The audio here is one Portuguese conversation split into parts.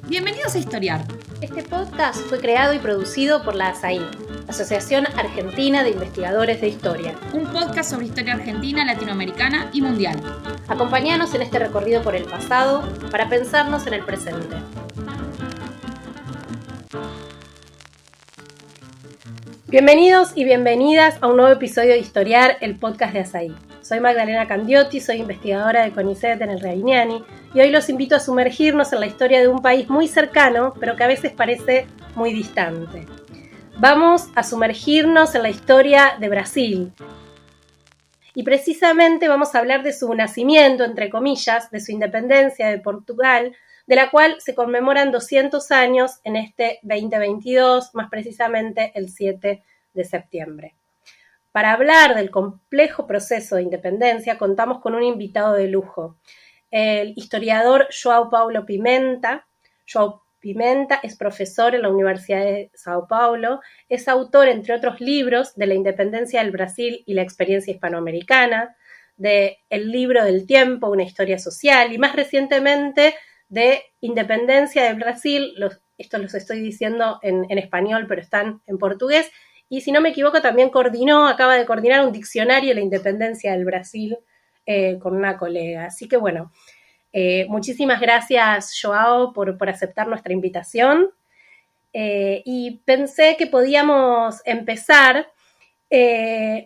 Bienvenidos a Historiar. Este podcast fue creado y producido por la ASAI, Asociación Argentina de Investigadores de Historia. Un podcast sobre historia argentina, latinoamericana y mundial. Acompáñanos en este recorrido por el pasado para pensarnos en el presente. Bienvenidos y bienvenidas a un nuevo episodio de Historiar, el podcast de ASAI. Soy Magdalena Candiotti, soy investigadora de CONICET en el Revignani y hoy los invito a sumergirnos en la historia de un país muy cercano, pero que a veces parece muy distante. Vamos a sumergirnos en la historia de Brasil. Y precisamente vamos a hablar de su nacimiento, entre comillas, de su independencia de Portugal, de la cual se conmemoran 200 años en este 2022, más precisamente el 7 de septiembre. Para hablar del complejo proceso de independencia, contamos con un invitado de lujo, el historiador João Paulo Pimenta. João Pimenta es profesor en la Universidad de Sao Paulo, es autor, entre otros libros, de la independencia del Brasil y la experiencia hispanoamericana, de El libro del tiempo, una historia social, y más recientemente de Independencia del Brasil. Esto los estoy diciendo en español, pero están en portugués. Y si no me equivoco, también acaba de coordinar un diccionario de la independencia del Brasil con una colega. Así que bueno, muchísimas gracias, João, por aceptar nuestra invitación. Y pensé que podíamos empezar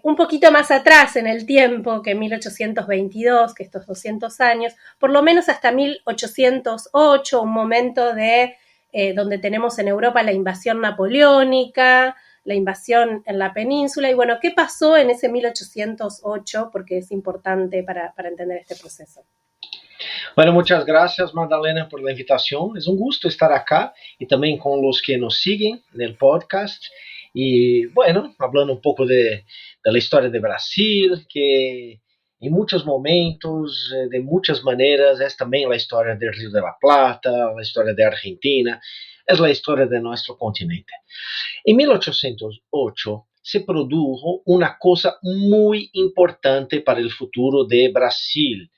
un poquito más atrás en el tiempo que 1822, que estos 200 años, por lo menos hasta 1808, un momento donde tenemos en Europa la invasión napoleónica, la invasión en la península, y bueno, ¿qué pasó en ese 1808? Porque es importante para entender este proceso. Bueno, muchas gracias, Magdalena, por la invitación. Es un gusto estar acá y también con los que nos siguen en el podcast. Y bueno, hablando un poco de la historia de Brasil, que en muchos momentos, de muchas maneras, es también la historia del Río de la Plata, la historia de Argentina, es la historia de nuestro continente. En 1808 se produjo una cosa muy importante para el futuro de Brasil.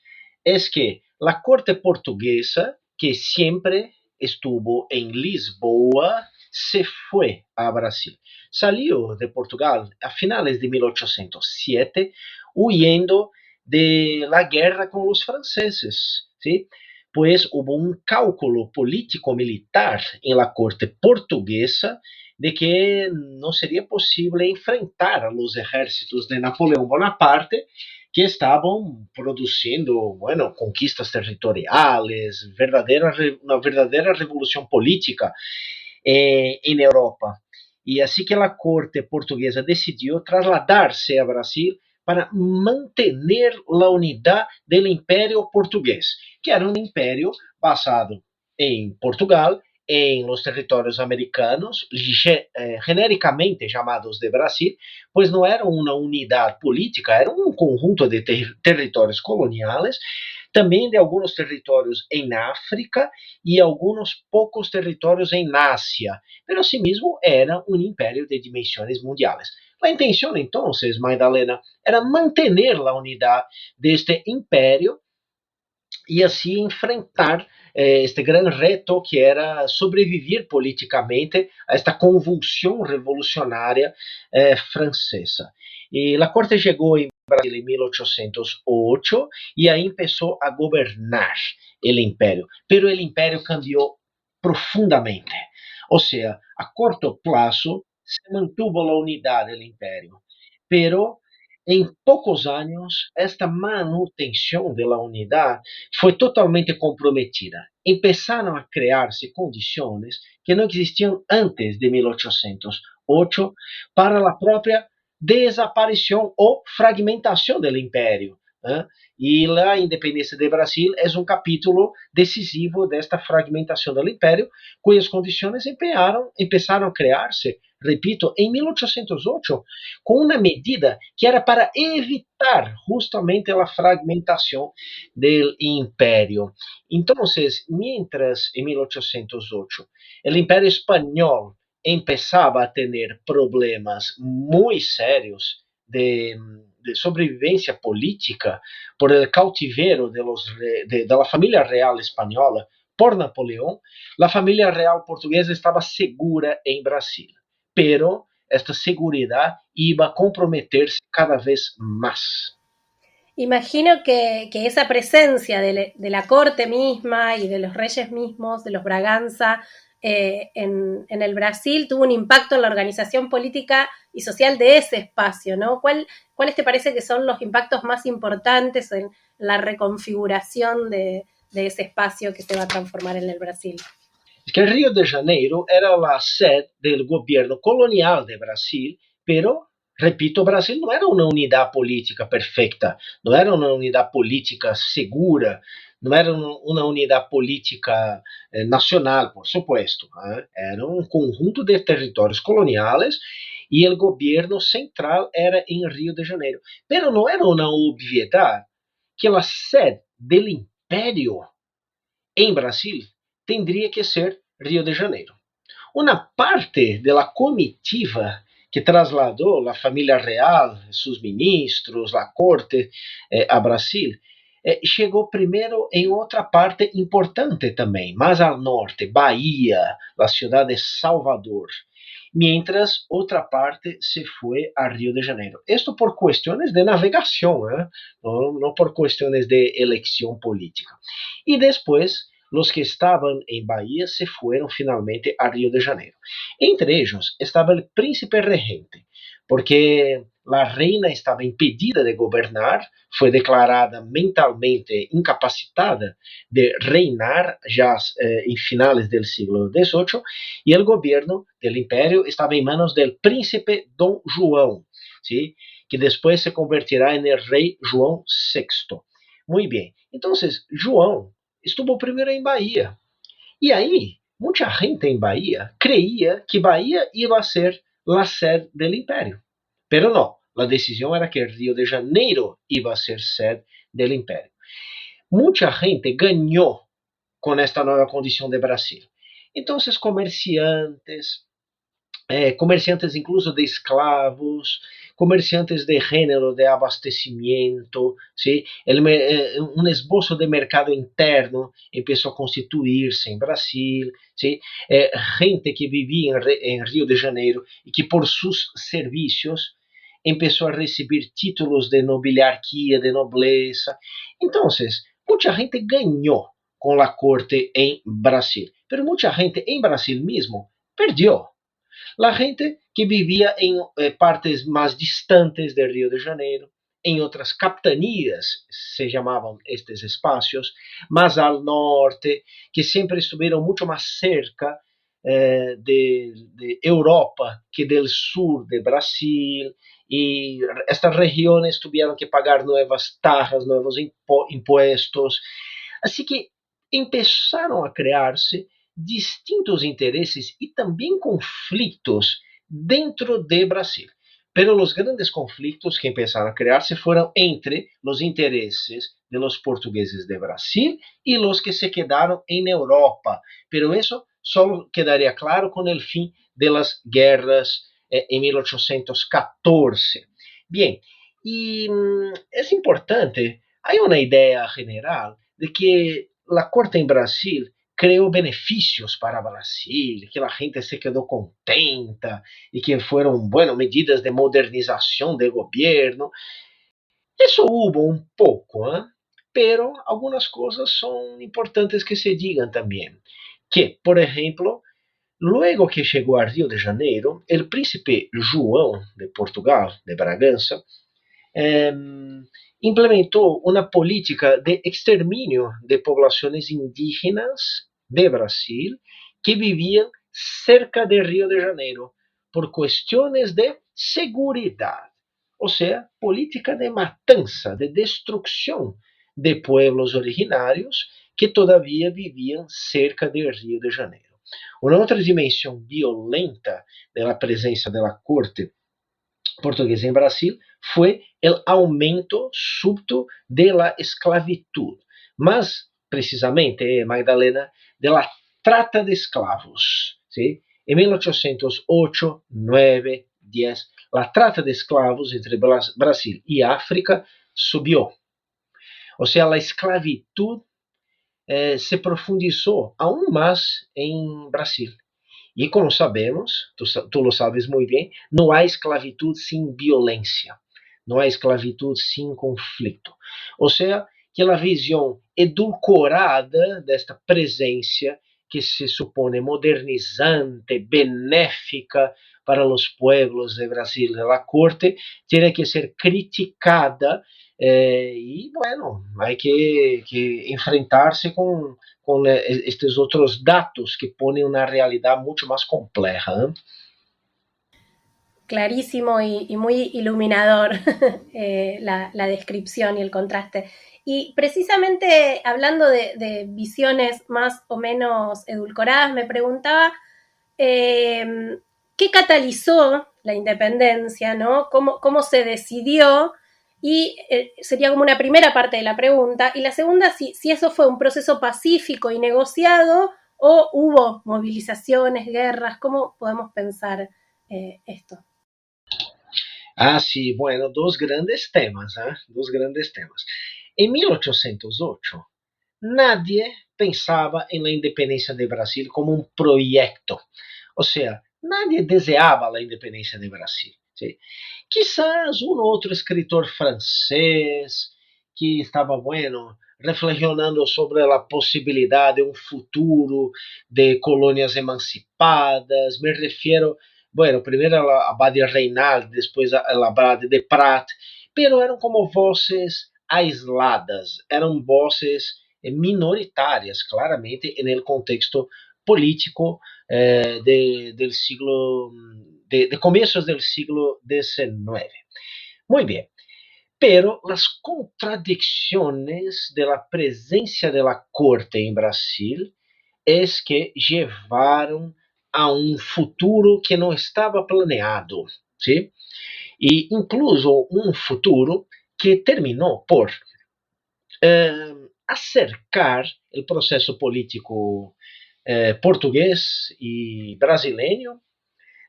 Es que la corte portuguesa, que siempre estuvo en Lisboa, se fue a Brasil. Salió de Portugal a finales de 1807, huyendo de la guerra con los franceses, ¿sí? Pues hubo un cálculo político-militar en la corte portuguesa de que no sería posible enfrentar a los ejércitos de Napoleón Bonaparte, que estaban produciendo, bueno, conquistas territoriales, una verdadera revolución política en Europa. Y así que la corte portuguesa decidió trasladarse a Brasil para mantener la unidad del imperio portugués, que era un imperio basado en Portugal, en los territorios americanos, genéricamente llamados de Brasil, pues no era una unidad política, era un conjunto de territorios coloniales, também de alguns territórios em África e alguns poucos territórios em Ásia, pero asimismo era um império de dimensões mundiais. A intenção, então, Magdalena, era manter a unidade deste império e assim enfrentar este grande reto que era sobreviver politicamente a esta convulsão revolucionária francesa. E a corte chegou em Brasil em 1808 e aí começou a governar o império. Pero o império cambiou profundamente. Ou seja, a curto plazo se mantuvo a unidade do império, pero em poucos anos, esta manutenção da unidade foi totalmente comprometida. Começaram a criar-se condições que não existiam antes de 1808 para a própria desaparição ou fragmentação do império. E a independência de Brasil é um capítulo decisivo desta fragmentação do império, cujas condições começaram a criar-se, repito, em 1808, com uma medida que era para evitar justamente a fragmentação do império. Então, mientras em 1808 o império espanhol começava a ter problemas muito sérios de sobrevivência política por el cautiverio de la familia real española por Napoleão, a família real portuguesa estava segura em Brasil, pero esta seguridad iba a comprometerse cada vez más. Imagino que esa presencia de la corte misma y de los reyes mismos, de los Braganza, en el Brasil tuvo un impacto en la organización política y social de ese espacio, ¿no? ¿Cuáles te parece que son los impactos más importantes en la reconfiguración de ese espacio que se va a transformar en el Brasil? Es que Río de Janeiro era la sede del gobierno colonial de Brasil, pero, repito, Brasil no era una unidad política perfecta, no era una unidad política segura, no era una unidad política nacional, por supuesto. Era un conjunto de territorios coloniales y el gobierno central era en Río de Janeiro. Pero no era una obviedad que la sede del imperio en Brasil tendría que ser Río de Janeiro. Una parte de la comitiva que trasladó la familia real, sus ministros, la corte a Brasil, chegou primeiro em outra parte importante também, mais ao norte, Bahia, a cidade de Salvador, mientras outra parte se foi a Rio de Janeiro. Isto por questões de navegação, não por questões de eleição política. E depois, os que estavam em Bahia se foram finalmente a Rio de Janeiro. Entre eles estava o príncipe regente, porque a reina estava impedida de governar, foi declarada mentalmente incapacitada de reinar já em finales do século XVIII, e o governo do império estava em manos do príncipe Dom João, ¿sí? Que depois se convertirá em rei João VI. Muito bem, então João estuvo primeiro em Bahia, e aí muita gente em Bahia creía que Bahia ia ser a sede do império. Pero não, a decisão era que Rio de Janeiro iba a ser sede do império. Muita gente ganhou com esta nova condição de Brasil. Então, comerciantes incluso de esclavos, comerciantes de género de abastecimiento, ¿sí? Un esbozo de mercado interno empezó a constituirse en Brasil, ¿sí? Gente que vivía en Río de Janeiro y que por sus servicios empezó a recibir títulos de nobiliarquía, de nobleza. Entonces, mucha gente ganó con la corte en Brasil, pero mucha gente en Brasil mismo perdió. La gente que vivia em partes mais distantes de Rio de Janeiro, em outras capitanias, se chamavam estes espaços, mais ao norte, que sempre estiveram muito mais cerca de Europa que do sul de Brasil, e estas regiões tiveram que pagar novas taxas, novos impostos. Assim que começaram a criar-se distintos interesses e também conflitos dentro de Brasil. Pero os grandes conflitos que começaram a criar-se foram entre os interesses de los portugueses de Brasil e os que se quedaram em Europa. Pero isso só quedaria claro com o fim das guerras em 1814. Bien, e é importante, há uma ideia general de que a corte em Brasil creou benefícios para Brasil, que a gente se quedou contenta e que foram, medidas de modernização do governo. Isso hubo um pouco, pero algumas coisas são importantes que se digam também. Que, por exemplo, luego que chegou a Rio de Janeiro, o príncipe João de Portugal, de Bragança, implementou uma política de extermínio de populações indígenas de Brasil que viviam cerca de Rio de Janeiro por questões de seguridade, ou seja, política de matança, de destruição de pueblos originários que todavia viviam cerca de Rio de Janeiro. Uma outra dimensão violenta da presença da corte portuguesa em Brasil foi o aumento súbito da esclavitud, mas precisamente, Magdalena, da trata de escravos. ¿Sí? Em 1808, 9, 10, a trata de escravos entre Brasil e África subiu. Ou seja, a esclavitud se profundizou aún mais em Brasil. E como sabemos, tu lo sabes muito bem, não há esclavitud sem violência, não há esclavitud sem conflito. Ou seja, que a visão edulcorada desta presença que se supone modernizante, benéfica para os pueblos de Brasil, da corte, tem que ser criticada e, bueno, há que enfrentar-se com estes outros dados que ponen una realidad mucho más compleja. Clarísimo y muy iluminador la descripción y el contraste. Y precisamente hablando de visiones más o menos edulcoradas, me preguntaba qué catalizó la independencia, ¿no? ¿Cómo se decidió? Y sería como una primera parte de la pregunta. Y la segunda, si eso fue un proceso pacífico y negociado o hubo movilizaciones, guerras, ¿cómo podemos pensar esto? Ah, sí, bueno, dos grandes temas, dos grandes temas. En 1808, nadie pensaba en la independencia de Brasil como un proyecto. O sea, nadie deseaba la independencia de Brasil. ¿Sí? Quizás um outro escritor francês que estava, bueno, reflexionando sobre a possibilidade de um futuro de colônias emancipadas. Me refiro, bueno, primeiro a Abade Reinaldo, depois a Abade de Prat, pero eram como vozes aisladas, eram vozes minoritárias, claramente, no contexto político del siglo de comienzos del siglo XIX. Muy bien, pero las contradicciones de la presencia de la corte en Brasil es que llevaron a un futuro que no estaba planeado, ¿sí? E incluso un futuro que terminó por acercar el proceso político português e brasileiro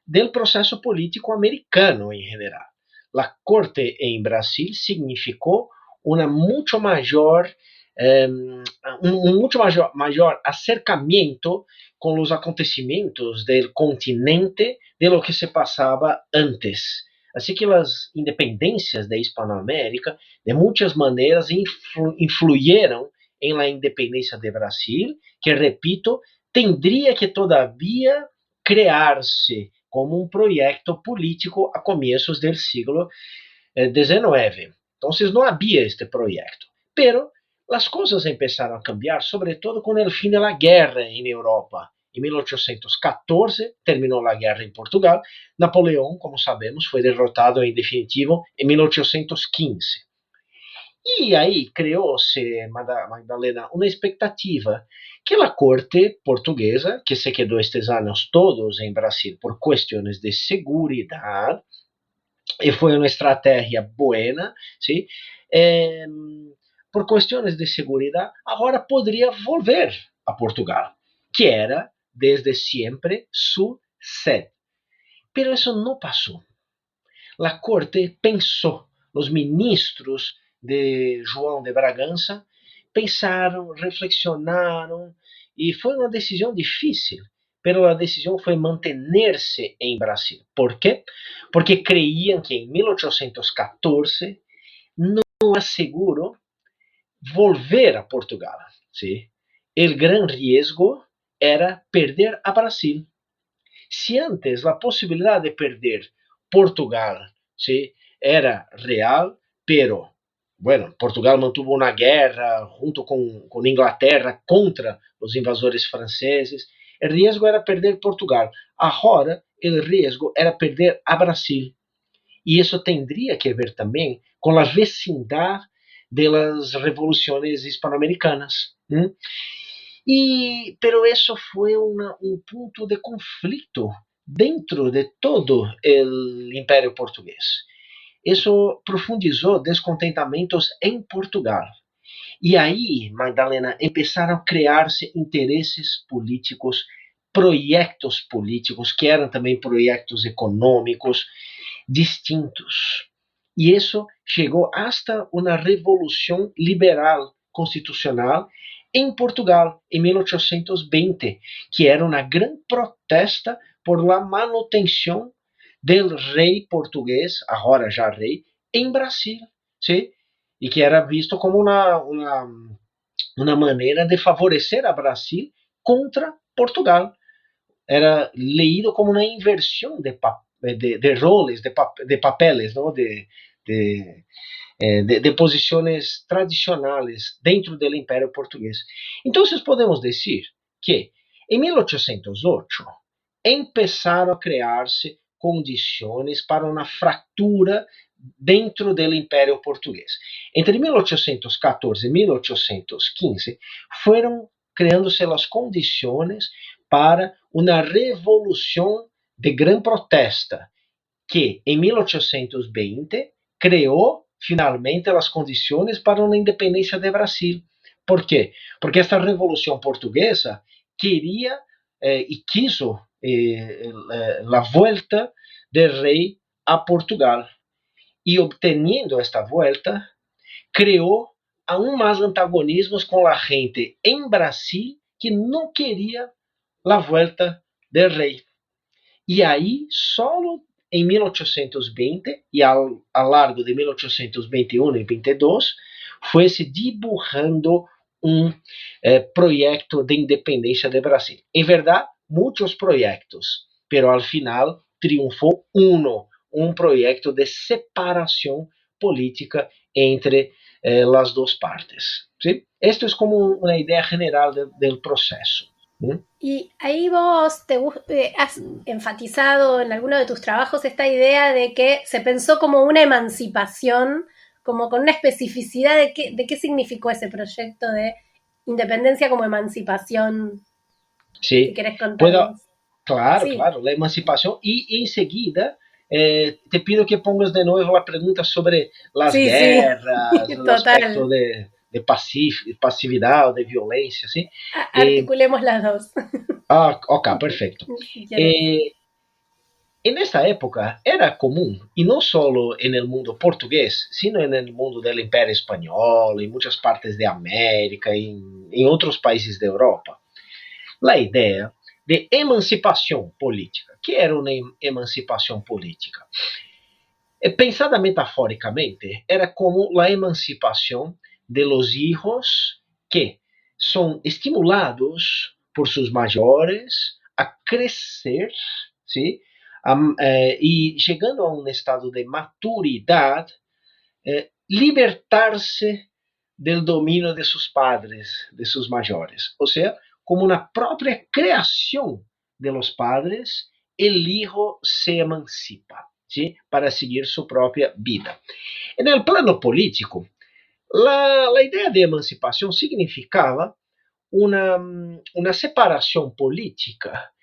del processo político americano em geral. A corte em Brasil significou uma muito maior muito maior acercamento com os acontecimentos do continente de lo que se passava antes. Assim que as independências da Hispanoamérica, de muitas maneiras, influíram em la independência de Brasil, que, repito, tendria que todavia criar-se como um projeto político a começos do século XIX. Então, não havia este projeto. Pero as coisas começaram a cambiar, sobretudo com o fim da guerra em Europa. Em 1814, terminou a guerra em Portugal. Napoleão, como sabemos, foi derrotado em definitivo em 1815. E aí criou-se, Magdalena, uma expectativa que a corte portuguesa, que se quedou estes anos todos em Brasil por questões de segurança, e foi uma estratégia boa, ¿sí? Por questões de segurança, agora poderia volver a Portugal, que era desde sempre sua sede. Pero isso não passou. A corte pensou, os ministros de João de Bragança pensaram, reflexionaram e foi uma decisão difícil, mas a decisão foi manter-se em Brasil. Por quê? Porque creiam que em 1814 não era seguro volver a Portugal. ¿Sí? O grande risco era perder a Brasil. Se antes a possibilidade de perder Portugal, ¿sí? Era real, pero bueno, Portugal mantuvo uma guerra junto com Inglaterra contra os invasores franceses. O risco era perder Portugal. Agora, o risco era perder a Brasil. E isso teria que ver também com a vecindade das revoluções hispano-americanas. Pero isso foi um ponto de conflito dentro de todo o Império Português. Isso profundizou descontentamentos em Portugal. E aí, Magdalena, começaram a criar-se interesses políticos, projetos políticos, que eram também projetos econômicos distintos. E isso chegou hasta uma revolução liberal constitucional em Portugal, em 1820, que era uma grande protesta por la manutenção del rei português, agora já rei, em Brasil, sim? E que era visto como uma maneira de favorecer a Brasil contra Portugal. Era leído como uma inversão de roles, de papeles, não? De posições tradicionais dentro do Império Português. Então, podemos dizer que em 1808 começaram a criar-se condições para uma fratura dentro do Império Português. Entre 1814 e 1815 foram criando-se as condições para uma revolução de grande protesta, que em 1820 criou finalmente as condições para uma independência de Brasil. Por quê? Porque esta revolução portuguesa queria e quiso a volta do rei a Portugal. E obteniendo esta volta, criou aún mais antagonismos com a gente em Brasil que não queria a volta do rei. E aí, solo em 1820 e ao largo de 1821 e 22, foi se dibujando um projeto de independência de Brasil. Em verdade, muitos projetos, pero al final triunfou um projeto de separação política entre as duas partes. ¿Sí? Esto es como una idea general del proceso. ¿Mm? Y ahí vos has enfatizado en alguno de tus trabajos esta idea de que se pensó como una emancipación, como con una especificidad de qué significó ese proyecto de independencia como emancipación. Sí, si querés contarnos. Claro, sí. Claro, la emancipación. Y enseguida te pido que pongas de nuevo la pregunta sobre las guerras, el aspecto de pasividad o de violencia, ¿sí? Articulemos las dos. Ok, perfecto. En esta época era común, y no solo en el mundo portugués, sino en el mundo del Imperio Español, en muchas partes de América y en otros países de Europa, la idea de emancipación política. ¿Qué era una emancipación política? Pensada metaforicamente, era como la emancipación de los hijos que son estimulados por sus mayores a crecer, ¿sí? Y llegando a un estado de maturidad, libertarse del dominio de sus padres, de sus mayores. O sea, como una propia creación de los padres, el hijo se emancipa, ¿sí? Para seguir su propia vida. En el plano político, la idea de emancipación significaba una separación política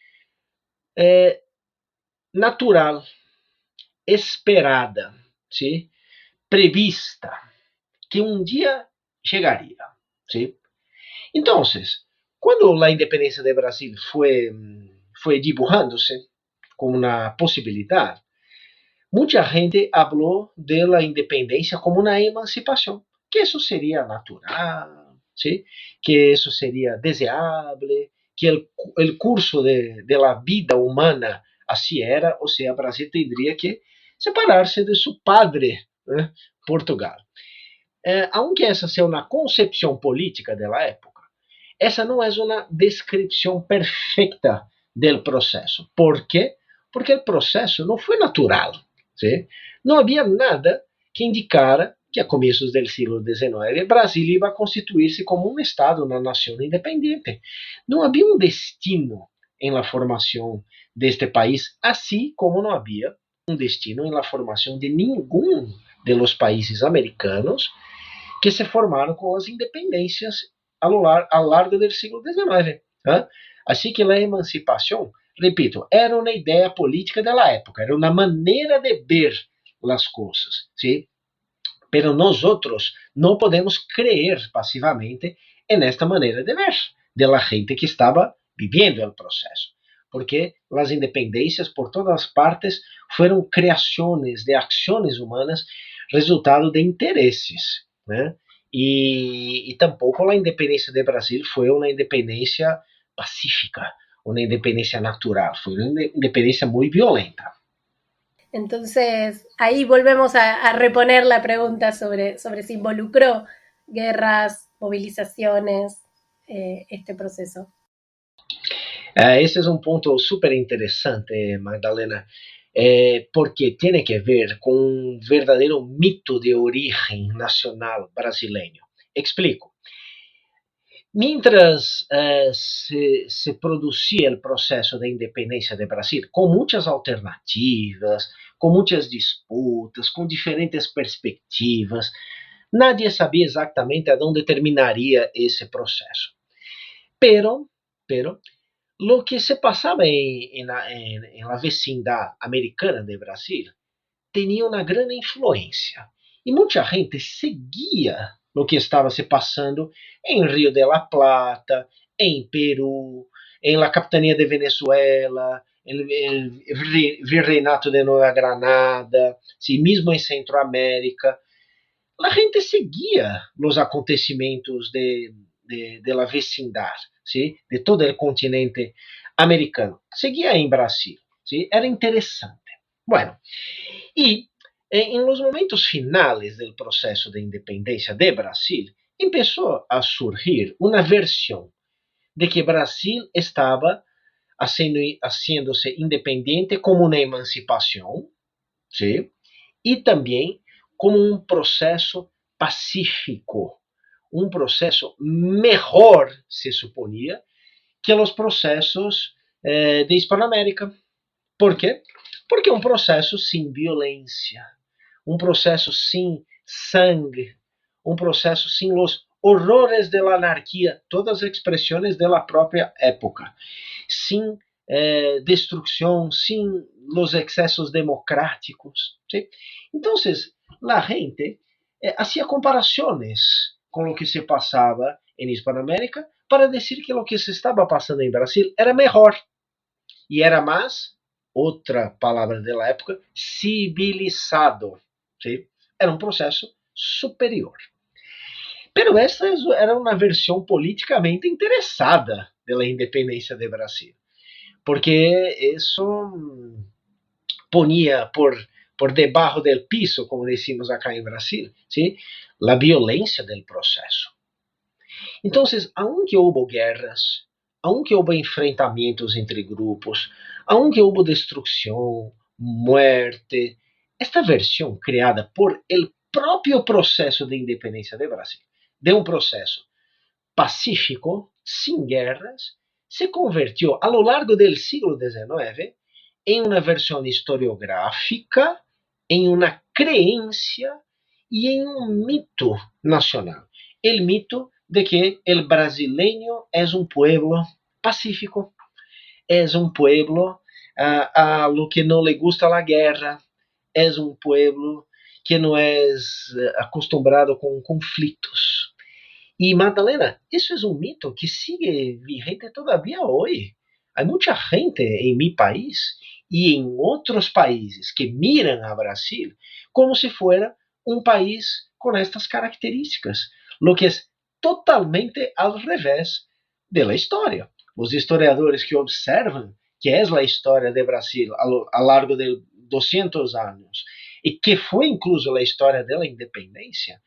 natural, esperada, ¿sí? Prevista, que un día llegaría, ¿sí? Entonces, cuando la independencia de Brasil fue dibujándose como una posibilidad, mucha gente habló de la independencia como una emancipación, que eso sería natural, ¿sí? Que eso sería deseable, que el curso de la vida humana así era, o sea, Brasil tendría que separarse de su padre, Portugal. Aunque essa seja uma concepção política da época, essa não é uma descrição perfeita do processo. Por quê? Porque o processo não foi natural. ¿Sí? Não havia nada que indicara que a começos do século XIX Brasil ia constituir-se como um Estado, uma nação independente. Não havia um destino em la formação deste país, assim como não havia um destino em la formação de nenhum de los países americanos que se formaram com as independências ao largo do século XIX. Assim que a emancipação, repito, era uma ideia política da época, era uma maneira de ver as coisas, ¿sí? Pero nós não podemos creer passivamente en esta maneira de ver de la gente que estava viviendo o processo, porque as independências por todas partes foram criações de ações humanas resultado de interesses, né? e tampouco a independência de Brasil foi uma independência pacífica, uma independência natural, foi uma independência muy violenta. Entonces, ahí volvemos a reponer la pregunta sobre si involucró guerras, movilizaciones, este proceso. Esse é um ponto super interessante, Magdalena, porque tem que ver com um verdadeiro mito de origem nacional brasileiro. Explico. Mientras se produzia o processo de independência de Brasil, com muitas alternativas, com muitas disputas, com diferentes perspectivas, nadie sabia exatamente aonde terminaria esse processo. Pero, lo que se passava em la vecindade americana de Brasil tinha uma grande influência. E muita gente seguia o que estava se passando em Rio de la Plata, em Peru, em la Capitania de Venezuela, el Virreinato de Nueva Granada, sim, mesmo em Centroamérica. A gente seguia os acontecimentos de la vecindade, ¿sí? De todo o continente americano. Seguia em Brasil, ¿sí? Era interessante. Bueno, e em los momentos finales del processo de independência de Brasil, começou a surgir uma versão de que Brasil estava haciéndose independiente como uma emancipação, ¿sí? E também como um processo pacífico, um processo melhor, se suponia, que os processos de Hispanoamérica. Por quê? Porque é um processo sem violência, um processo sem sangue, um processo sem os horrores da anarquia, todas as expressões da própria época, sem destruição, sem os excessos democráticos. ¿Sí? Então, a gente hacía comparações com o que se passava em Hispanoamérica para dizer que o que se estava passando em Brasil era melhor e era mais, outra palavra da época, civilizado. ¿Sí? Era um processo superior. Pero esta era uma versão politicamente interessada da independência de Brasil, porque isso ponia por debaixo del piso, como decimos acá em Brasil, ¿sí? La violência del processo. Então, aunque houve guerras, aunque houve enfrentamentos entre grupos, aunque houve destruição, muerte, esta versão criada por el próprio processo de independência de Brasil, de um processo pacífico, sem guerras, se convertiu, a lo largo del siglo XIX, em uma versão historiográfica, em uma crença e em um mito nacional. O mito de que o brasileiro é um povo pacífico, é um povo a lo que não le gusta a guerra, é um povo que não é acostumado com conflitos. E, Madalena, isso é um mito que sigue vigente todavía hoje. Há muita gente em meu país e em outros países que miram a Brasil como se fosse um país com estas características, lo que é totalmente al revés de la história. Os historiadores que observam que é a história de Brasil a largo de 200 anos e que foi incluso a história da independência,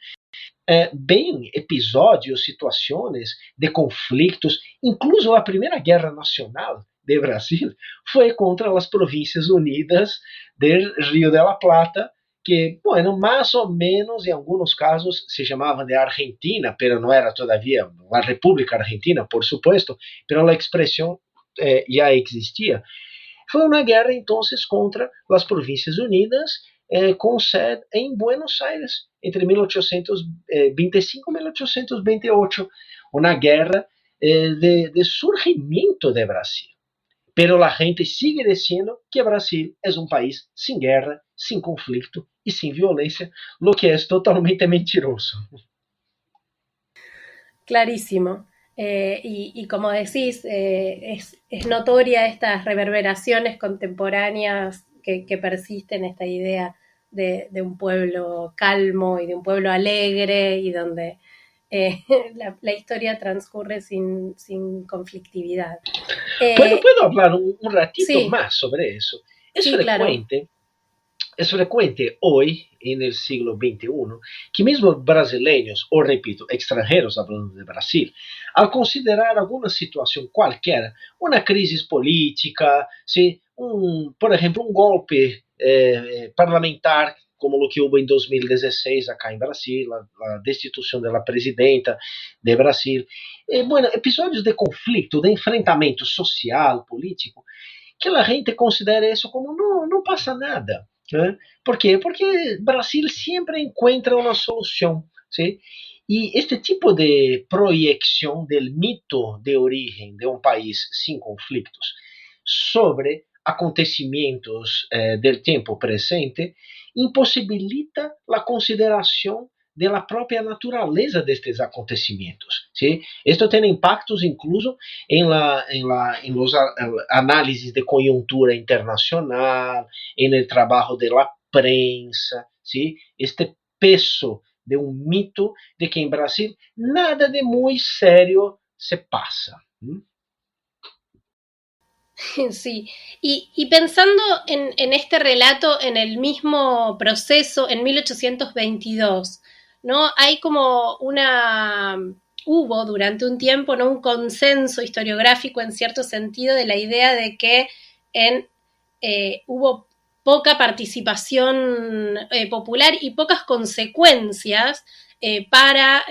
bem episódios, situações de conflitos, incluso a Primeira Guerra Nacional de Brasil foi contra as Províncias Unidas de Rio de la Plata, que, bueno, mais ou menos em alguns casos se chamavam de Argentina, pero não era todavía a República Argentina, por supuesto, pero a expressão já existia. Foi uma guerra, então, contra as Províncias Unidas, com sede em Buenos Aires, entre 1825 e 1828, uma guerra de surgimento de Brasil. Pero a gente sigue dizendo que Brasil é um país sem guerra, sem conflito e sem violência, lo que é totalmente mentiroso. Clarísimo. Y como decís, es notoria estas reverberaciones contemporáneas que persisten, esta idea de un pueblo calmo y de un pueblo alegre y donde la historia transcurre sin conflictividad. ¿Puedo hablar un ratito sí, más sobre eso? Sí, claro. Es frecuente hoy, en el siglo XXI, que mismo brasileños, o repito, extranjeros hablando de Brasil, al considerar alguna situación cualquiera, una crisis política, ¿sí? Por ejemplo, un golpe parlamentar, como lo que hubo en 2016 acá en Brasil, la destitución de la presidenta de Brasil. Bueno, episodios de conflicto, de enfrentamento social, político, que a gente considera isso como não passa nada. Né? Por quê? Porque Brasil sempre encontra uma solução. ¿Sí? E este tipo de proyección del mito de origen de un país sin conflictos sobre acontecimientos del tiempo presente imposibilita la consideración de la propia naturaleza de estos acontecimientos. ¿Sí? Esto tiene impactos incluso en los análisis de coyuntura internacional, en el trabajo de la prensa, ¿sí? Este peso de un mito de que en Brasil nada de muy serio se pasa. Sí, y pensando en este relato, en el mismo proceso, en 1822, ¿no? Hay como hubo durante un tiempo, ¿no? Un consenso historiográfico en cierto sentido de la idea de que hubo poca participación popular y pocas consecuencias para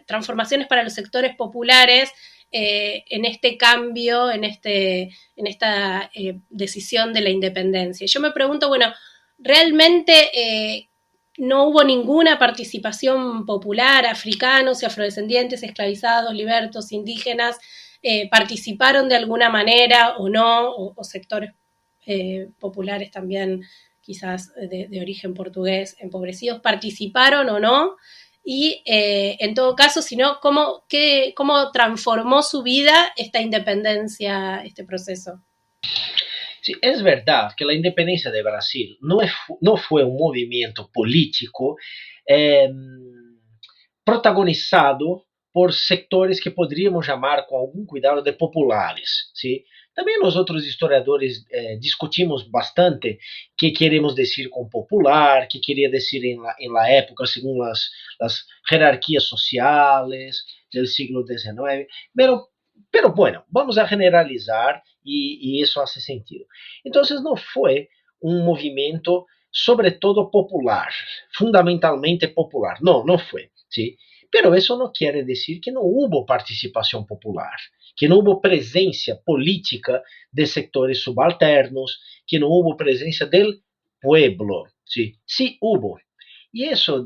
transformaciones para los sectores populares en este cambio, en esta decisión de la independencia. Yo me pregunto, bueno, ¿realmente no hubo ninguna participación popular? Africanos y afrodescendientes, esclavizados, libertos, indígenas, participaron de alguna manera o no, o sectores populares también, quizás de origen portugués, empobrecidos, participaron o no. Y en todo caso, sino cómo transformó su vida esta independencia, este proceso. Sí, es verdad que la independencia de Brasil no fue un movimiento político protagonizado por sectores que podríamos llamar com algum cuidado de populares. ¿Sí? Também nós outros historiadores discutimos bastante que queremos dizer com popular, que queria dizer em la época según las jerarquías sociales del siglo XIX, pero bueno, vamos a generalizar y eso hace sentido. Entonces no fue un movimiento sobre todo popular, fundamentalmente popular, no fue, ¿sí? Pero eso no quiere decir que no hubo participación popular, que no hubo presencia política de sectores subalternos, que no hubo presencia del pueblo. Sí, sí hubo. Y eso,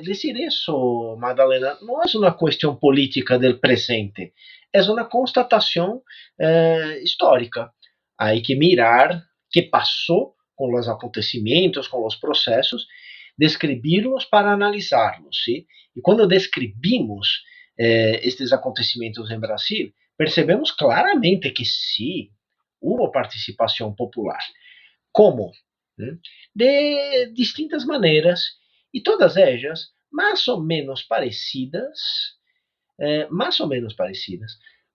decir eso, Magdalena, no es una cuestión política del presente, es una constatación histórica. Hay que mirar qué pasó con los acontecimientos, con los procesos, descreverlos para analisarlos, ¿sí? E quando descrevimos estes acontecimentos em Brasil, percebemos claramente que sim, houve participação popular. Como? De distintas maneiras, e todas elas mais ou menos parecidas,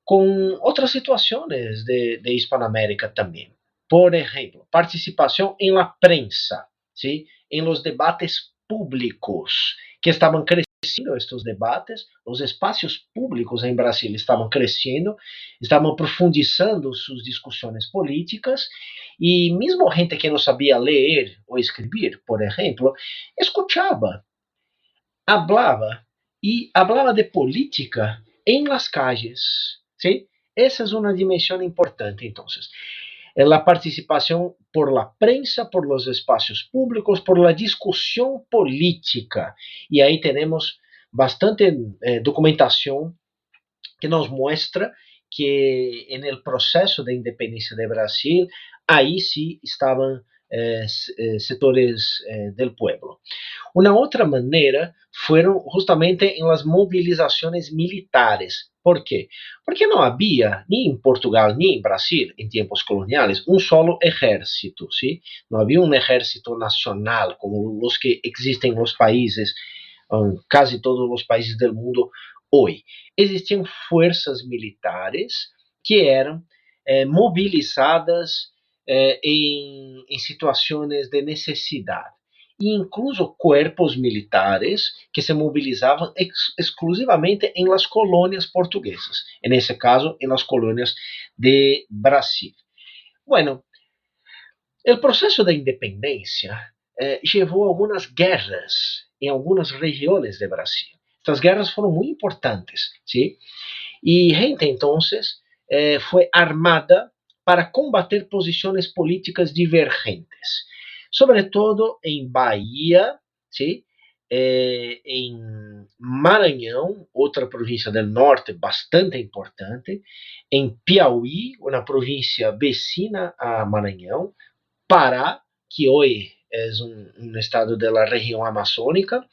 com outras situações de Hispanoamérica também. Por exemplo, participação em la prensa, ¿sí? En los debates públicos que estaban creciendo estos debates, los espacios públicos en Brasil estaban creciendo, estaban profundizando sus discusiones políticas y mismo gente que no sabía leer o escribir, por ejemplo, escuchaba, hablaba de política en las calles, ¿sí? Esa es una dimensión importante entonces. La participación por la prensa, por los espacios públicos, por la discusión política. Y ahí tenemos bastante documentación que nos muestra que en el proceso de independencia de Brasil, ahí sí estaban sectores del pueblo. Una otra manera fueron justamente en las movilizaciones militares. ¿Por qué? Porque no había, ni en Portugal ni en Brasil, en tiempos coloniales, un solo ejército, ¿sí? No había un ejército nacional como los que existen en los países casi todos os países do mundo hoje. Existiam forças militares que eram mobilizadas em situações de necessidade, e incluso cuerpos militares que se movilizavam exclusivamente em las colônias portuguesas, nesse caso, em las colônias de Brasil. Bueno, o processo da independência levou a algumas guerras em algumas regiões de Brasil. Estas guerras foram muito importantes, ¿sí? E gente, entonces, foi armada para combater posições políticas divergentes, sobretudo em Bahia, ¿sí? Em Maranhão, outra província do norte bastante importante, em Piauí, uma província vecina a Maranhão, Pará, que hoje é um estado da região amazônica,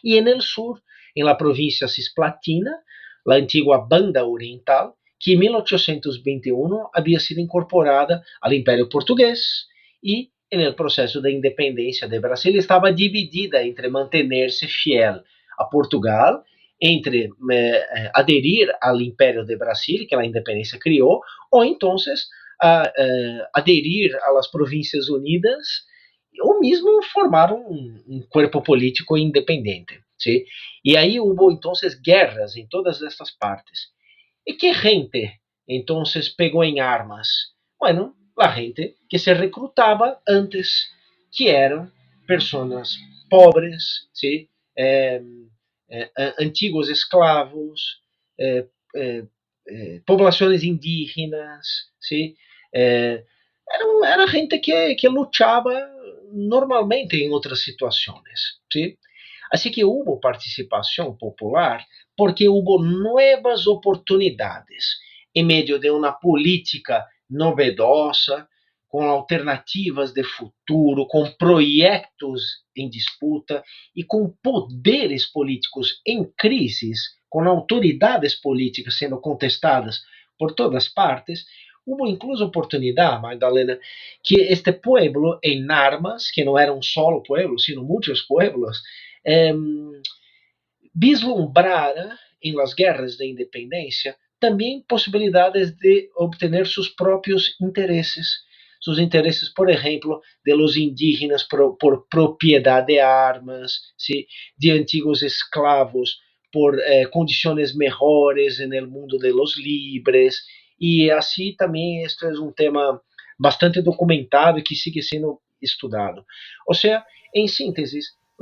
e en el sur, en la provincia cisplatina, la antigua Banda Oriental, que en 1821 había sido incorporada al Imperio Portugués y en el proceso de independencia de Brasil estaba dividida entre mantenerse fiel a Portugal, entre adherir al Imperio de Brasil, que la independencia crió, o entonces adherir a las Províncias Unidas, ou mesmo formar um corpo político independente, ¿sí? E aí houve, então, guerras em todas estas partes. E que gente, então, pegou em armas? Bueno, a gente que se recrutava antes, que eram pessoas pobres, ¿sí? Antigos escravos, populações indígenas, ¿sí? Era gente que lutava normalmente em outras situações, ¿sí? Assim que houve participação popular porque houve novas oportunidades em meio de uma política novedosa, com alternativas de futuro, com projetos em disputa e com poderes políticos em crises, com autoridades políticas sendo contestadas por todas partes. Houve incluso oportunidade, Magdalena, que este pueblo em armas, que não era um solo pueblo, sino muitos pueblos, vislumbrara em las guerras de independência também possibilidades de obter seus próprios interesses. Seus interesses, por exemplo, de los indígenas por propriedade de armas, ¿sí? De antigos esclavos por condições melhores no mundo de los libres. E assim também este é um tema bastante documentado e que sigue sendo estudado. Ou seja, em síntese,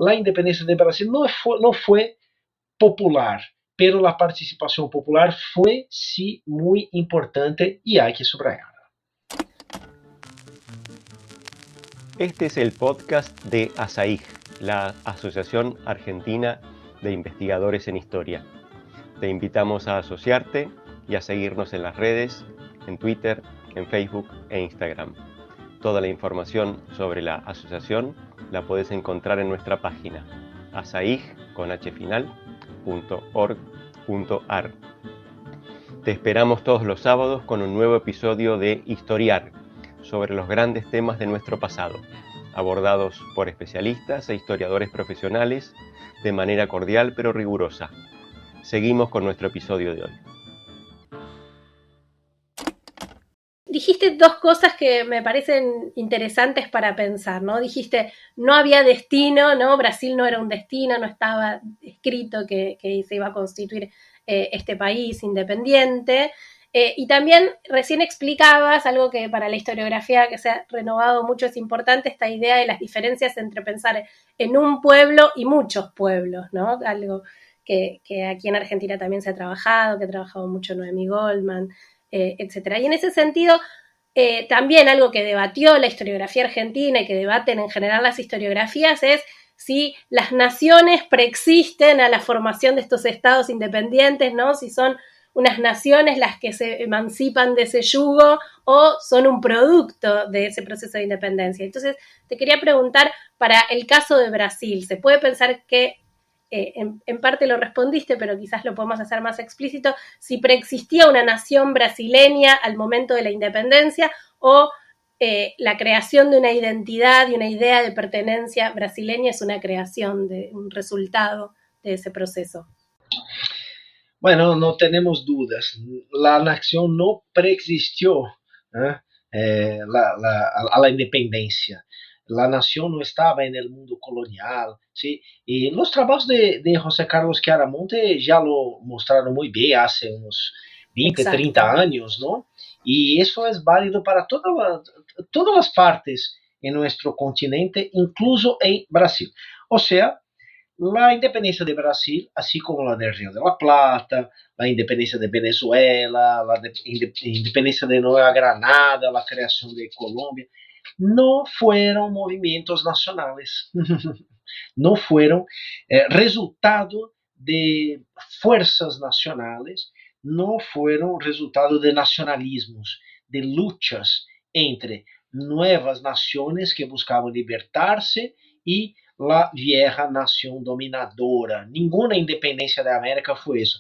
a independência do Brasil não foi popular, pero a participação popular foi sim muito importante e há que subrayar. Este es el podcast de ASAIG, la Asociación Argentina de Investigadores en Historia. Te invitamos a asociarte y a seguirnos en las redes, en Twitter, en Facebook e Instagram. Toda la información sobre la asociación la puedes encontrar en nuestra página asaig.org.ar. Te esperamos todos los sábados con un nuevo episodio de Historiar, sobre los grandes temas de nuestro pasado, abordados por especialistas e historiadores profesionales de manera cordial pero rigurosa. Seguimos con nuestro episodio de hoy. Dijiste dos cosas que me parecen interesantes para pensar, ¿no? Dijiste, no había destino, ¿no? Brasil no era un destino, no estaba escrito que se iba a constituir este país independiente. Y también recién explicabas algo que para la historiografía que se ha renovado mucho es importante, esta idea de las diferencias entre pensar en un pueblo y muchos pueblos, ¿no? Algo que aquí en Argentina también se ha trabajado, que ha trabajado mucho Noemí Goldman, etc. Y en ese sentido, también algo que debatió la historiografía argentina y que debaten en general las historiografías es si las naciones preexisten a la formación de estos estados independientes, ¿no? Si son unas naciones las que se emancipan de ese yugo o son un producto de ese proceso de independencia. Entonces, te quería preguntar, para el caso de Brasil, ¿se puede pensar que, en parte lo respondiste, pero quizás lo podemos hacer más explícito, si preexistía una nación brasileña al momento de la independencia o la creación de una identidad y una idea de pertenencia brasileña es una creación, un resultado de ese proceso. Bueno, no tenemos dudas. La nación no preexistió a la independencia. La nación no estaba en el mundo colonial, ¿sí? Y los trabajos de José Carlos Chiaramonte ya lo mostraron muy bien hace unos 20, Exacto. 30 años, ¿no? Y eso es válido para todas las partes en nuestro continente, incluso en Brasil. O sea, la independencia de Brasil, así como la del Río de la Plata, la independencia de Venezuela, la independencia de Nueva Granada, la creación de Colombia, no fueron movimientos nacionales, no fueron resultado de fuerzas nacionales, no fueron resultado de nacionalismos, de luchas entre nuevas naciones que buscaban libertarse y la vieja nación dominadora. Ninguna independencia de América fue eso.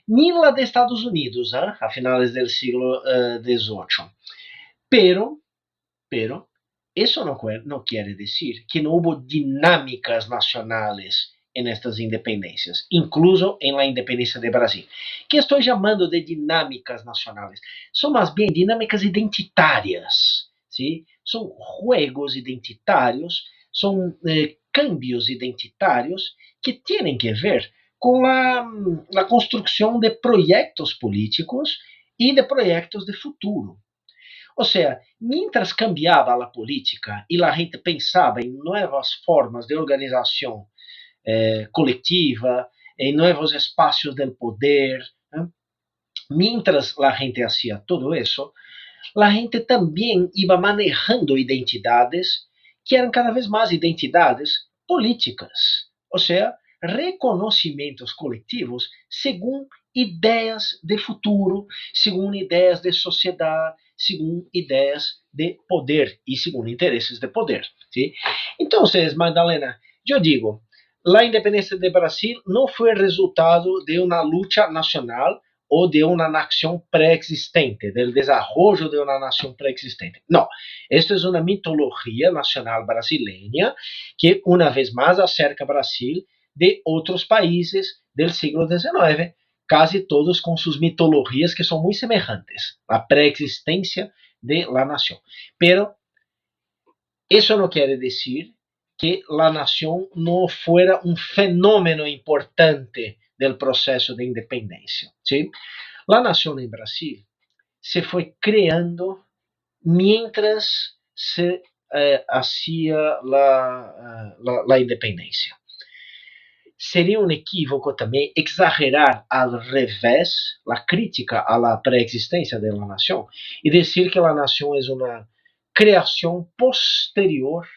Ni la de Estados Unidos, a finales del siglo XVIII. Pero eso no quiere decir que no hubo dinámicas nacionales en estas independencias, incluso en la independencia de Brasil. ¿Qué estoy llamando de dinámicas nacionales? Son más bien dinámicas identitarias, ¿sí? Son juegos identitarios, son cambios identitarios que tienen que ver con la construcción de proyectos políticos y de proyectos de futuro. O sea, mientras cambiaba la política y la gente pensaba en nuevas formas de organización colectiva, en nuevos espacios del poder, mientras la gente hacía todo eso, la gente también iba manejando identidades que eran cada vez más identidades políticas. O sea, reconocimientos colectivos según ideias de futuro, según ideias de sociedade, según ideias de poder e segundo interesses de poder. ¿Sí? Entonces, Magdalena, yo digo, la independencia de Brasil no fue resultado de una lucha nacional o de una nación preexistente, del desarrollo de una nación preexistente. No, esto es una mitología nacional brasileña que una vez más acerca a Brasil de otros países del siglo XIX, casi todos con sus mitologías que son muy semejantes, la preexistencia de la nación. Pero eso no quiere decir que la nación no fuera un fenómeno importante del proceso de independencia. ¿Sí? La nación en Brasil se fue creando mientras se hacía la independencia. Seria um equívoco também exagerar al revés la crítica a la preexistencia de la nación y decir que la nación es una creación posterior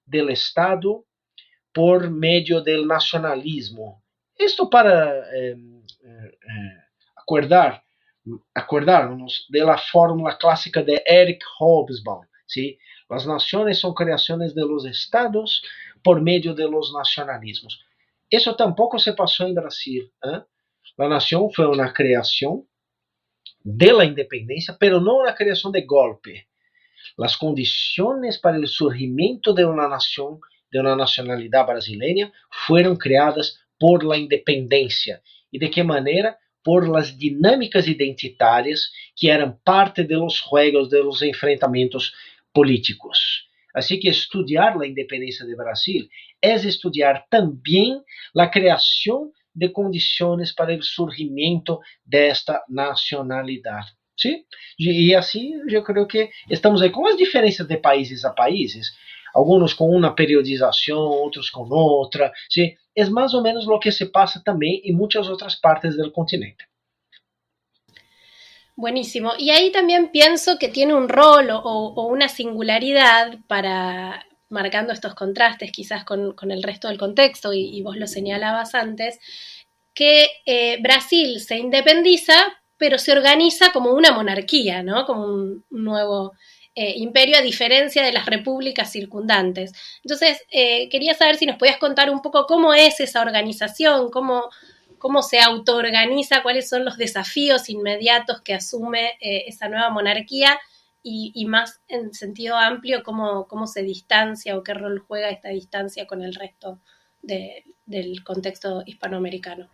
del Estado por medio del nacionalismo. Esto para acordarnos de la fórmula clásica de Eric Hobsbawm, ¿sí? Las naciones son creaciones de los estados por medio de los nacionalismos. Eso tampoco se pasó en Brasil. La nación fue una creación de la independencia, pero no una creación de golpe. Las condiciones para el surgimiento de una nación, de una nacionalidad brasileña, fueron creadas por la independencia. ¿Y de qué manera? Por las dinámicas identitarias que eran parte de los juegos, de los enfrentamientos políticos. Así que estudiar la independencia de Brasil es estudiar también la creación de condiciones para el surgimiento de esta nacionalidad. ¿Sí? Y así yo creo que estamos ahí con las diferencias de países a países, algunos con una periodización, otros con otra, ¿sí? Es más o menos lo que se pasa también en muchas otras partes del continente. Buenísimo. Y ahí también pienso que tiene un rol o una singularidad para marcando estos contrastes quizás con el resto del contexto, y vos lo señalabas antes, que Brasil se independiza, pero se organiza como una monarquía, ¿no? Como un nuevo imperio, a diferencia de las repúblicas circundantes. Entonces, quería saber si nos podías contar un poco cómo es esa organización, cómo se autoorganiza, cuáles son los desafíos inmediatos que asume esa nueva monarquía y más en sentido amplio, cómo se distancia o qué rol juega esta distancia con el resto del contexto hispanoamericano.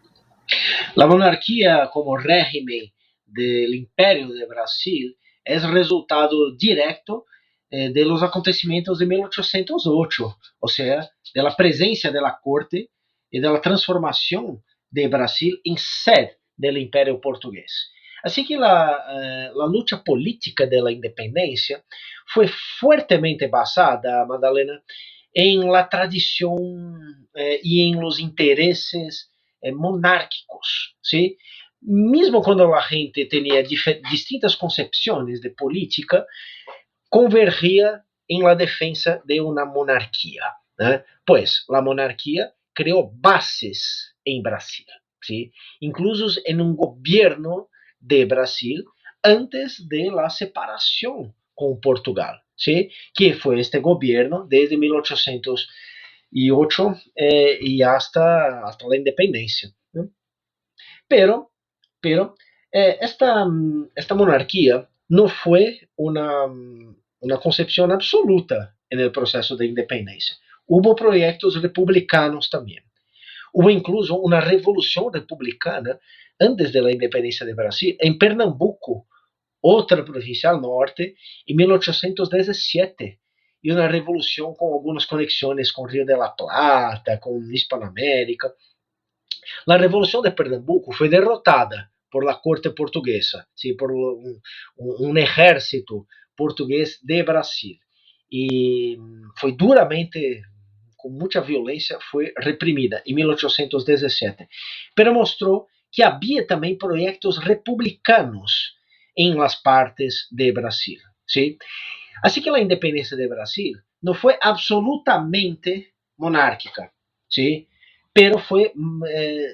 La monarquía como régimen del Imperio de Brasil es resultado directo de los acontecimientos de 1808, o sea, de la presencia de la corte y de la transformación de Brasil en sede del Imperio portugués. Así que la lucha política de la independencia fue fuertemente basada, Madalena, en la tradición y en los intereses monárquicos, ¿sí? Mesmo quando a gente tinha distintas concepções de política, convergia em la defensa de uma monarquia, né? Pois a monarquia criou bases em Brasil, ¿sí? Incluso em um governo de Brasil antes de la separação com Portugal, ¿sí? Que foi este governo desde 1808 y hasta la independencia, ¿no? Pero esta monarquía no fue una concepción absoluta en el proceso de independencia. Hubo proyectos republicanos también. Hubo incluso una revolución republicana antes de la independencia de Brasil en Pernambuco, otra provincia al norte, en 1817. Y una revolución con algunas conexiones con Río de la Plata, con Hispanoamérica. La revolución de Pernambuco fue derrotada por la corte portuguesa, ¿sí? Por un ejército portugués de Brasil. Y fue duramente, con mucha violencia, fue reprimida en 1817. Pero mostró que había también proyectos republicanos en las partes de Brasil, ¿sí? Así que la independencia de Brasil no fue absolutamente monárquica, ¿sí? Pero fue,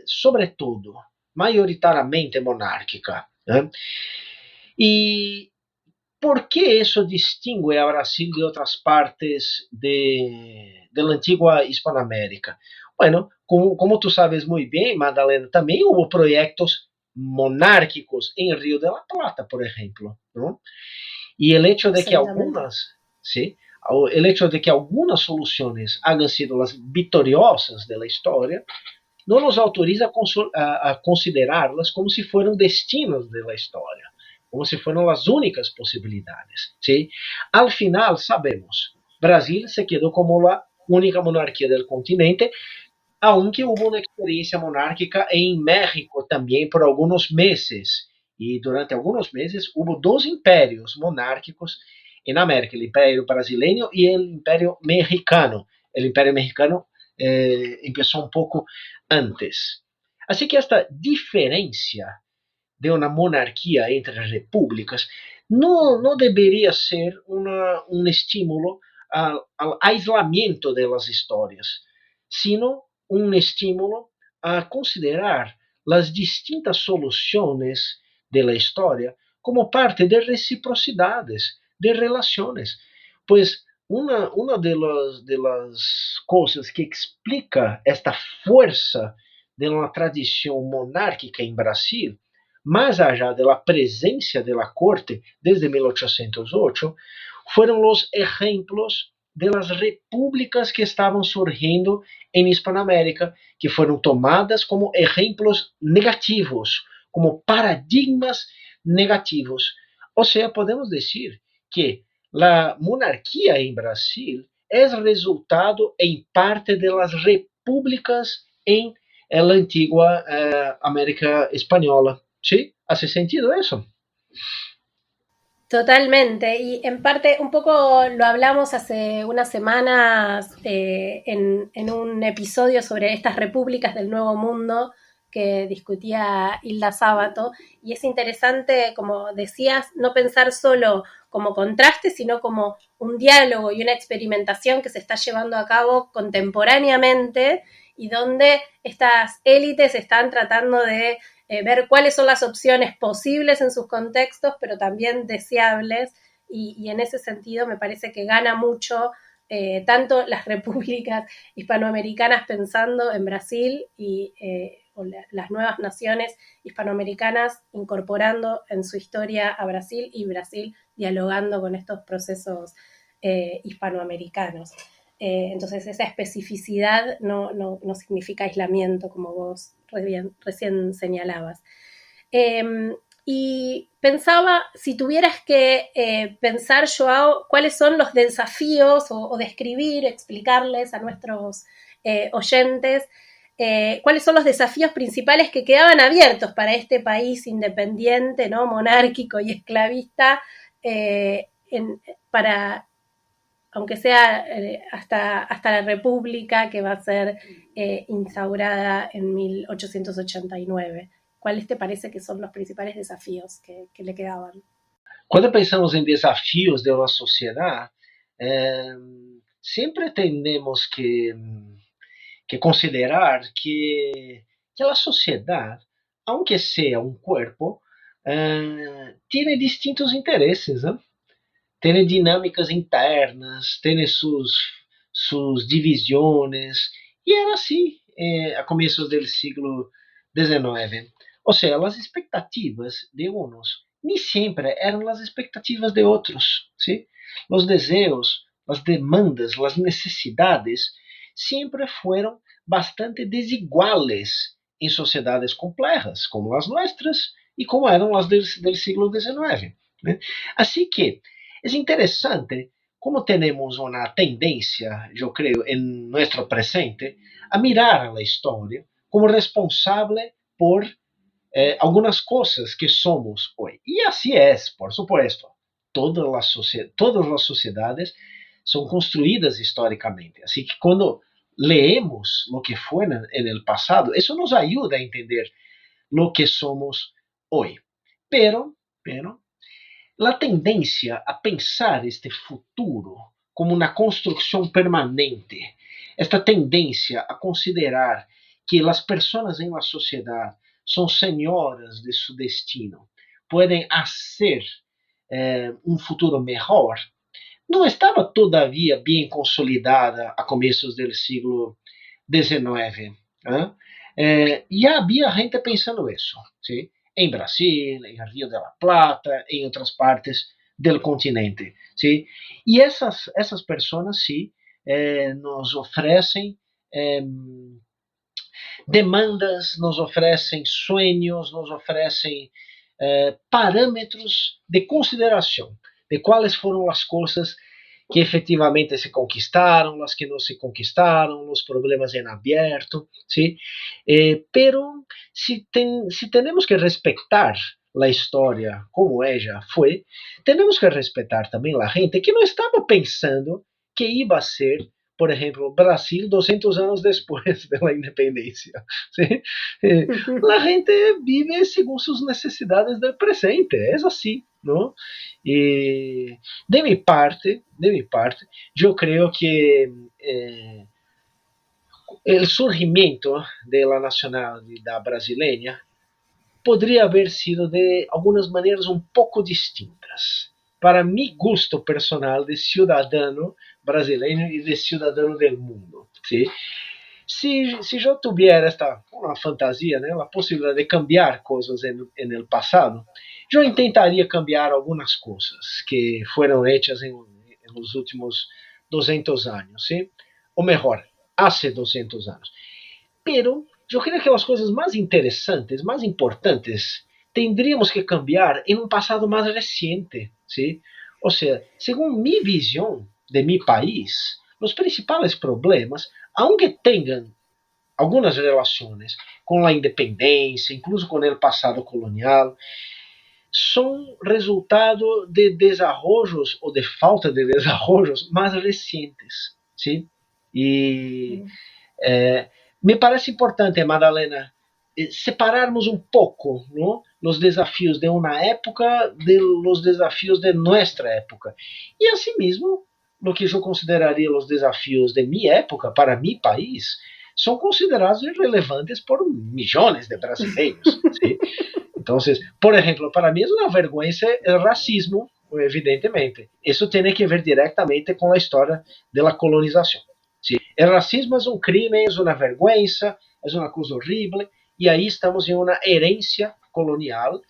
sobre todo, mayoritariamente monárquica, ¿eh? ¿Y por qué eso distingue a Brasil de otras partes de la antigua Hispanoamérica? Bueno, como tú sabes muy bien, Madalena, también hubo proyectos monárquicos en Río de la Plata, por ejemplo, ¿no? Y el hecho de que algunas, ¿sí? El hecho de que algunas soluciones hayan sido las victoriosas de la historia, no nos autoriza a considerarlas como si fueran destinos de la historia, como si fueran las únicas posibilidades, ¿sí? Al final, sabemos, Brasil se quedó como la única monarquía del continente, aunque hubo una experiencia monárquica en México también por algunos meses. Y durante algunos meses hubo dos imperios monárquicos en América, el imperio brasileño y el imperio mexicano. El imperio mexicano empezó un poco antes. Así que esta diferencia de una monarquía entre repúblicas no debería ser un estímulo al aislamiento de las historias, sino un estímulo a considerar las distintas soluciones de la historia como parte de reciprocidades, de relaciones. Pues una de las cosas que explica esta fuerza de una tradición monárquica en Brasil, más allá de la presencia de la corte desde 1808, fueron los ejemplos de las repúblicas que estaban surgiendo en Hispanoamérica, que fueron tomadas como ejemplos negativos, como paradigmas negativos. O sea, podemos decir que la monarquía en Brasil es resultado en parte de las repúblicas en la antigua América Española. ¿Sí? ¿Hace sentido eso? Totalmente, y en parte un poco lo hablamos hace unas semanas en un episodio sobre estas repúblicas del Nuevo Mundo que discutía Hilda Sábato, y es interesante, como decías, no pensar solo como contraste, sino como un diálogo y una experimentación que se está llevando a cabo contemporáneamente y donde estas élites están tratando de ver cuáles son las opciones posibles en sus contextos, pero también deseables, y en ese sentido me parece que gana mucho tanto las repúblicas hispanoamericanas pensando en Brasil las nuevas naciones hispanoamericanas incorporando en su historia a Brasil y Brasil dialogando con estos procesos hispanoamericanos. Entonces esa especificidad no significa aislamiento, como vos recién señalabas. Y pensaba, si tuvieras que pensar, Joao, cuáles son los desafíos o describir, explicarles a nuestros oyentes cuáles son los desafíos principales que quedaban abiertos para este país independiente, ¿no? Monárquico y esclavista, aunque sea hasta la República que va a ser instaurada en 1889. ¿Cuáles te parece que son los principais desafíos que le quedaban? Quando pensamos em desafios de uma sociedade, sempre temos que considerar que a sociedade, aunque seja um corpo, tem distintos interesses, né? Tem dinâmicas internas, tem suas divisões, e era assim a começos do século XIX. Ou seja, as expectativas de uns nem sempre eram as expectativas de outros, ¿sí? Os desejos, as demandas, as necessidades sempre foram bastante desiguales em sociedades complexas, como as nossas e como eram as do século XIX. Né? Assim que é interessante como temos uma tendência, eu creio, em nosso presente, a mirar a história como responsável por algumas coisas que somos hoje. E assim é, por supuesto. Todas as sociedades são construídas historicamente. Assim que quando leemos o que foi no passado, isso nos ajuda a entender o que somos hoje. Pero a tendência a pensar este futuro como uma construção permanente, esta tendência a considerar que as pessoas em uma sociedade são senhoras de seu destino, podem fazer um futuro melhor, não estava todavia bem consolidada a começos do século XIX. Já havia gente pensando isso, ¿sí? Em Brasil, em Rio de la Plata, em outras partes do continente, ¿sí? E essas pessoas, sí, nos oferecem demandas, nos oferecem sonhos, nos oferecem parâmetros de consideração de quais foram as coisas que efetivamente se conquistaram, as que não se conquistaram, os problemas em aberto, ¿sí? Pero se temos que respeitar a história como ela foi, temos que respeitar também a gente que não estava pensando que ia ser, por exemplo, Brasil 200 anos depois da independência. ¿Sí? A gente vive segundo suas necessidades do presente, é assim, não? E de minha parte, eu creio que o surgimento da nacionalidade brasileira poderia haver sido de algumas maneiras um pouco distintas. Para mi gusto personal de cidadão brasileiro e de cidadão do mundo. ¿Sí? Se eu tivesse uma fantasia, né, a possibilidade de cambiar coisas no passado, eu tentaria cambiar algumas coisas que foram hechas nos últimos 200 anos, ¿sí? Ou melhor, há 200 anos. Pero eu creio que as coisas mais interessantes, mais importantes, tendríamos que cambiar em um passado mais recente, ¿sí? Ou seja, segundo minha visão de mi país, os principais problemas, aunque tenham algumas relações com a independência, incluso com o passado colonial, são resultado de desarrollos ou de falta de desarrollos mais recentes, ¿sí? E me parece importante, Madalena, separarmos um pouco, ¿no? Os desafios de uma época de los desafios de nossa época. E assim mesmo, o que eu consideraria os desafios de minha época para meu país são considerados irrelevantes por milhões de brasileiros. ¿Sí? Então, por exemplo, para mim é uma vergonha o racismo, evidentemente. Isso tem que ver diretamente com a história da colonização. ¿Sí? O racismo é um crime, é uma vergonha, é uma coisa horrível. e aí estamos em uma herência colonial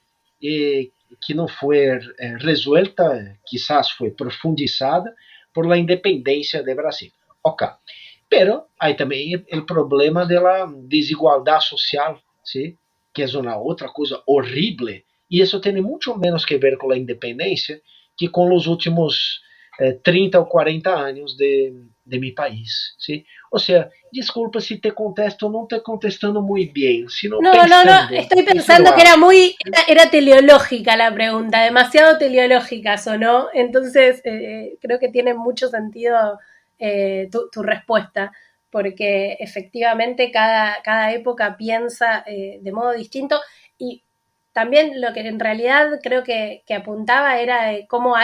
que não foi resuelta, quizás foi profundizada por la independência de Brasil. Ok. Pero hay también el problema de la desigualdad social, ¿sí? Que es una otra cosa horrible, y eso tiene mucho menos que ver con la independencia que con los últimos 30 o 40 años de mi país, ¿sí? O sea, disculpa si te contesto, no estoy contestando muy bien, sino No, pensando, estoy pensando que era teleológica la pregunta, demasiado teleológica sonó, entonces creo que tiene mucho sentido tu respuesta, porque efectivamente cada época piensa de modo distinto, y también lo que en realidad creo que apuntaba era cómo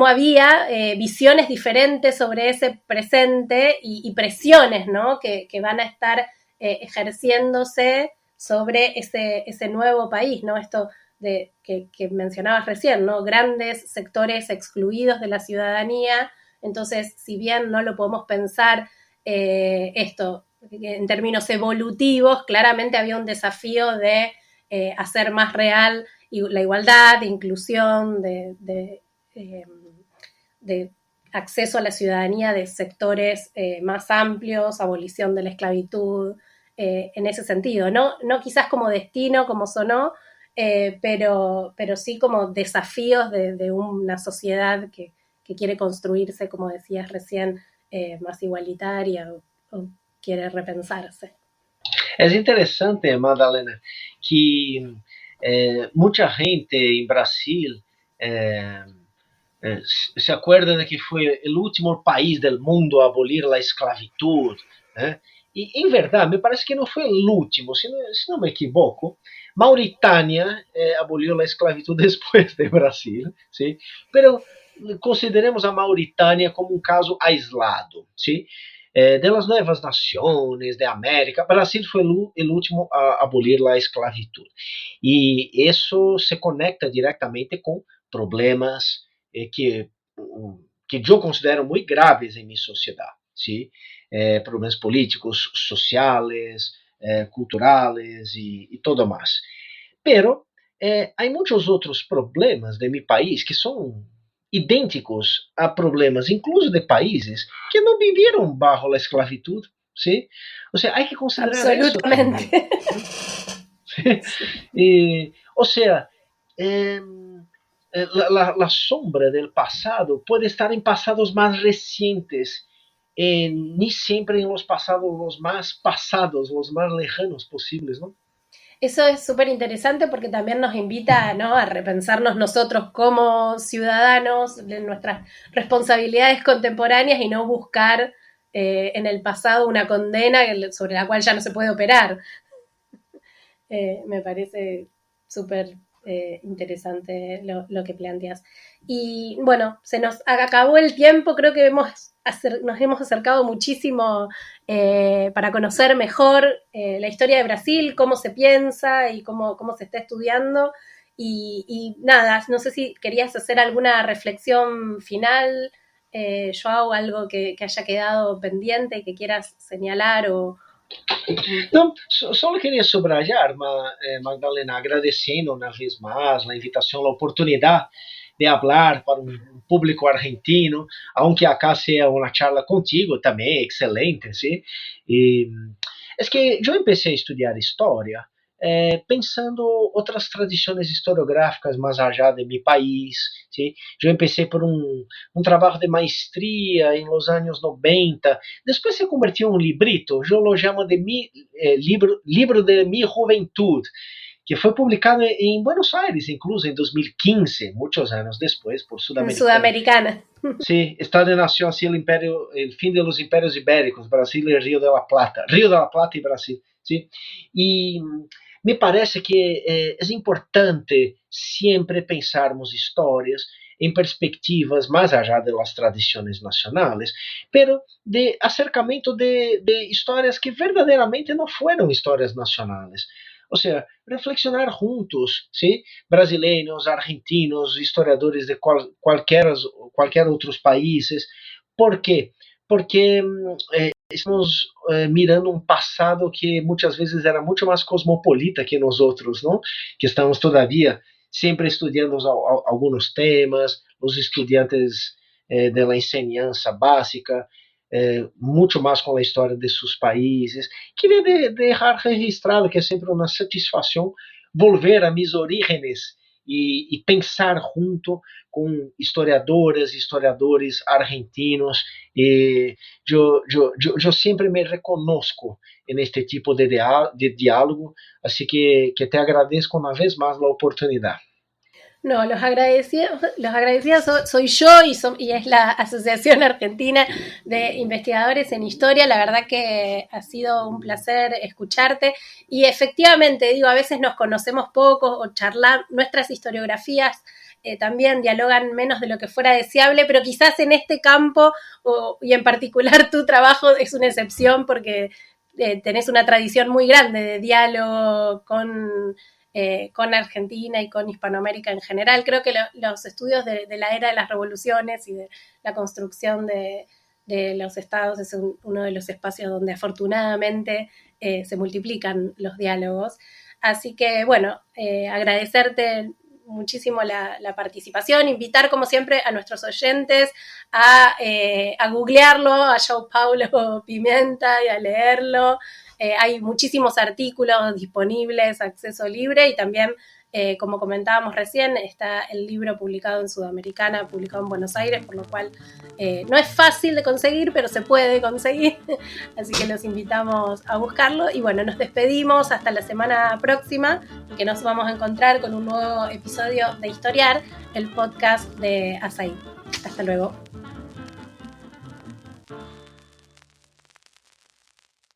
había visiones diferentes sobre ese presente y presiones, ¿no? que van a estar ejerciéndose sobre ese nuevo país, ¿no? Esto que mencionabas recién, ¿no? Grandes sectores excluidos de la ciudadanía. Entonces, si bien no lo podemos pensar esto en términos evolutivos, claramente había un desafío de hacer más real la igualdad, de inclusión, de acceso a la ciudadanía de sectores más amplios, abolición de la esclavitud, en ese sentido, no quizás como destino, como sonó, pero sí como desafíos de una sociedad que quiere construirse, como decías recién, más igualitaria o quiere repensarse. É interessante, Madalena, que muita gente em Brasil se acuerda de que foi o último país do mundo a abolir a esclavitud, né? E, em verdade, me parece que não foi o último, se não me equivoco. Mauritânia aboliu a esclavitud depois de Brasil, ¿sí? Pero consideremos a Mauritânia como um caso aislado, ¿sí? De las nuevas naciones de América, Brasil foi o último a abolir a esclavitud. E isso se conecta diretamente com problemas que eu considero muito graves em minha sociedade, ¿sí? Problemas políticos, sociais, culturais e todo mais. Pero há muitos outros problemas de meu país que são idênticos a problemas, incluso de países que não viveram bajo a esclavitud, ¿sí? O sea, hay que considerar eso también. O sea, la sombra del pasado puede estar en pasados más recientes, ni siempre en los pasados los más lejanos posibles, ¿no? Eso es súper interesante porque también nos invita, ¿no?, a repensarnos nosotros como ciudadanos, de nuestras responsabilidades contemporáneas y no buscar en el pasado una condena sobre la cual ya no se puede operar. Me parece súper interesante lo que planteas. Y bueno, se nos acabó el tiempo, creo que nos hemos acercado muchísimo para conocer mejor la historia de Brasil, cómo se piensa y cómo se está estudiando. Y nada, no sé si querías hacer alguna reflexión final, Joao, algo que haya quedado pendiente, que quieras señalar o... Não, só queria subrayar, Magdalena, agradecendo uma vez mais a invitação, a oportunidade de falar para um público argentino, aunque acá seja uma charla contigo também, excelente, ¿sí? E es que eu comecei a estudar história pensando outras tradições historiográficas mais allá de mi país, ¿sí? Eu comecei por um trabalho de maestria em los anos 90, depois se convertiu em um librito, eu lo chamo de livro de mi juventud, que foi publicado em Buenos Aires, incluso em 2015, muitos anos depois, por Sudamericana. Sí, Estado nació así el fin de los imperios ibéricos, Brasil y Río de la Plata y Brasil, ¿sí? Y me parece que é importante sempre pensarmos histórias em perspectivas mais allá de las tradições nacionais, pero de acercamento de histórias que verdadeiramente não foram histórias nacionais. O sea, reflexionar juntos, ¿sí? Brasileiros, argentinos, historiadores de qualquer outros países. ¿Por quê? Porque estamos mirando um passado que muitas vezes era muito mais cosmopolita que nós outros, não? Que estamos todavia sempre estudando alguns temas, os estudantes da enseñança básica, muito mais com a história de seus países. Queria deixar registrado que é sempre uma satisfação volver a mis orígenes e pensar junto com historiadoras e historiadores argentinos. Eu sempre me reconozco en este tipo de diálogo, así que te agradezco una vez más la oportunidad. No, los agradecidos soy yo y es la Asociación Argentina de Investigadores en Historia. La verdad que ha sido un placer escucharte y efectivamente, digo, a veces nos conocemos poco o charlar, nuestras historiografías también dialogan menos de lo que fuera deseable, pero quizás en este campo y en particular tu trabajo es una excepción porque tenés una tradición muy grande de diálogo con Argentina y con Hispanoamérica en general. Creo que los estudios de la era de las revoluciones y de la construcción de los estados es uno de los espacios donde afortunadamente se multiplican los diálogos. Así que, bueno, agradecerte muchísimo la participación, invitar como siempre a nuestros oyentes a googlearlo, a João Paulo Pimenta y a leerlo. Hay muchísimos artículos disponibles, acceso libre y también, como comentábamos recién, está el libro publicado en Sudamericana, publicado en Buenos Aires, por lo cual no es fácil de conseguir, pero se puede conseguir, así que los invitamos a buscarlo y bueno, nos despedimos hasta la semana próxima, que nos vamos a encontrar con un nuevo episodio de Historiar, el podcast de Asaí. Hasta luego.